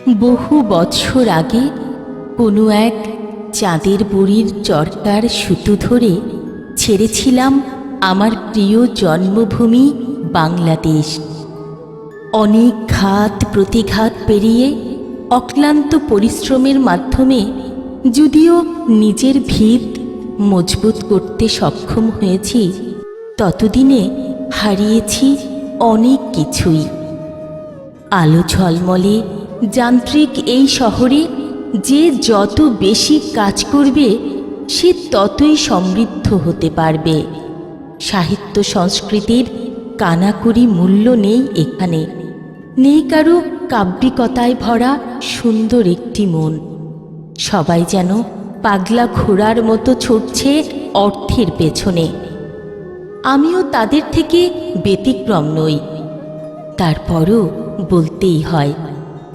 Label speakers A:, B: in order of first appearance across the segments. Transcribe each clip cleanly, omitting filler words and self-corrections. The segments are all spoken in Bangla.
A: বহু বৎসর আগে কোনো এক চাঁদের বুড়ির চরকার সুতো ধরে ছেড়েছিলাম আমার প্রিয় জন্মভূমি বাংলাদেশ। অনেক ঘাত প্রতিঘাত পেরিয়ে অক্লান্ত পরিশ্রমের মাধ্যমে যদিও নিজের ভিত মজবুত করতে সক্ষম হয়েছি, ততদিনে হারিয়েছি অনেক কিছুই। আলো ঝলমলে যান্ত্রিক এই শহরে যে যত বেশি কাজ করবে সে ততই সমৃদ্ধ হতে পারবে। সাহিত্য সংস্কৃতির কানাকড়ি মূল্য নেই এখানে, নেই কারো কাব্যিকতায় ভরা সুন্দর একটি মন। সবাই যেন পাগলা ঘোড়ার মতো ছুটছে অর্থের পেছনে। আমিও তাদের থেকে ব্যতিক্রম নই। তারপরও বলতেই হয়,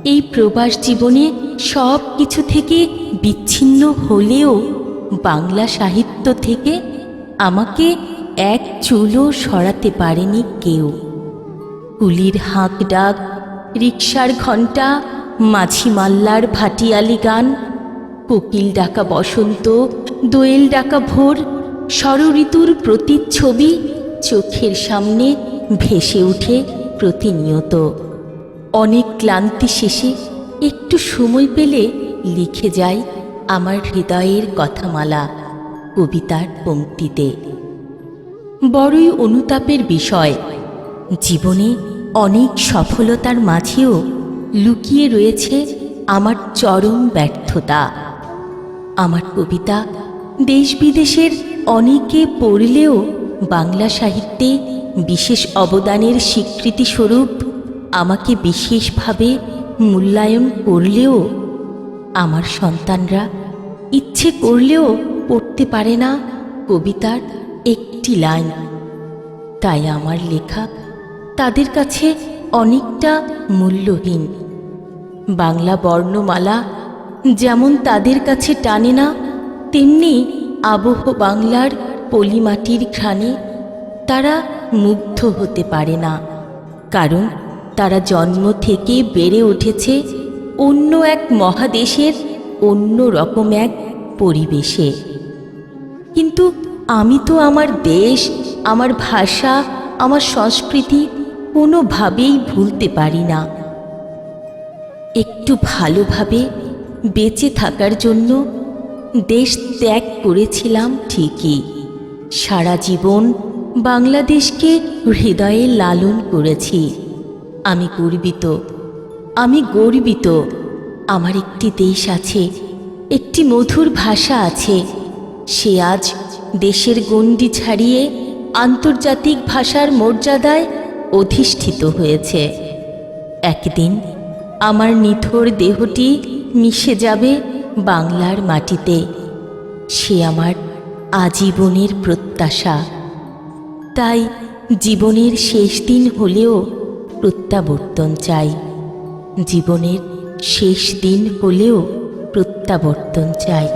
A: এই প্রবাস জীবনে সব কিছু থেকে বিচ্ছিন্ন হলেও বাংলা সাহিত্য থেকে আমাকে এক চুলও সরাতে পারেনি কেউ। কুলির হাঁক ডাক, রিকশার ঘণ্টা, মাঝি মাল্লার ভাটিয়ালি গান, কোকিল ডাকা বসন্ত, দোয়েল ডাকা ভোর, ষড়ঋতুর প্রতিচ্ছবি চোখের সামনে ভেসে ওঠে প্রতিনিয়ত। অনেক ক্লান্তি শেষে একটু সময় পেলে লিখে যাই আমার হৃদয়ের কথামালা কবিতার পংক্তিতে। বড়ই অনুতাপের বিষয়, জীবনে অনেক সফলতার মাঝেও লুকিয়ে রয়েছে আমার চরম ব্যর্থতা। আমার কবিতা দেশ বিদেশের অনেকে পড়লেও বাংলা সাহিত্যে বিশেষ অবদানের স্বীকৃতিস্বরূপ আমাকে বিশেষভাবে মূল্যায়ন করলেও আমার সন্তানরা ইচ্ছে করলেও পড়তে পারে না কবিতার একটি লাইন। তাই আমার লেখা তাদের কাছে অনেকটা মূল্যহীন। বাংলা বর্ণমালা যেমন তাদের কাছে টানে না, তেমনি আবহ বাংলার পলিমাটির ঘ্রাণে তারা মুগ্ধ হতে পারে না, কারণ তারা জন্ম থেকে বেড়ে উঠেছে অন্য এক মহাদেশের অন্য রকম এক পরিবেশে। কিন্তু আমি তো আমার দেশ, আমার ভাষা, আমার সংস্কৃতি কোনোভাবেই ভুলতে পারি না। একটু ভালোভাবে বেঁচে থাকার জন্য দেশ ত্যাগ করেছিলাম ঠিকই, সারা জীবন বাংলাদেশকে হৃদয়ে লালন করেছি। আমি গর্বিত। আমার একটি দেশ আছে, একটি মধুর ভাষা আছে। সে আজ দেশের গণ্ডি ছাড়িয়ে আন্তর্জাতিক ভাষার মর্যাদায় অধিষ্ঠিত হয়েছে। একদিন আমার নিথর দেহটি মিশে যাবে বাংলার মাটিতে। সে আমার আজীবনের প্রত্যাশা। তাই জীবনের শেষ দিন হলেও প্রত্যাবর্তন চাই। জীবনের শেষ দিন হলেও প্রত্যাবর্তন চাই।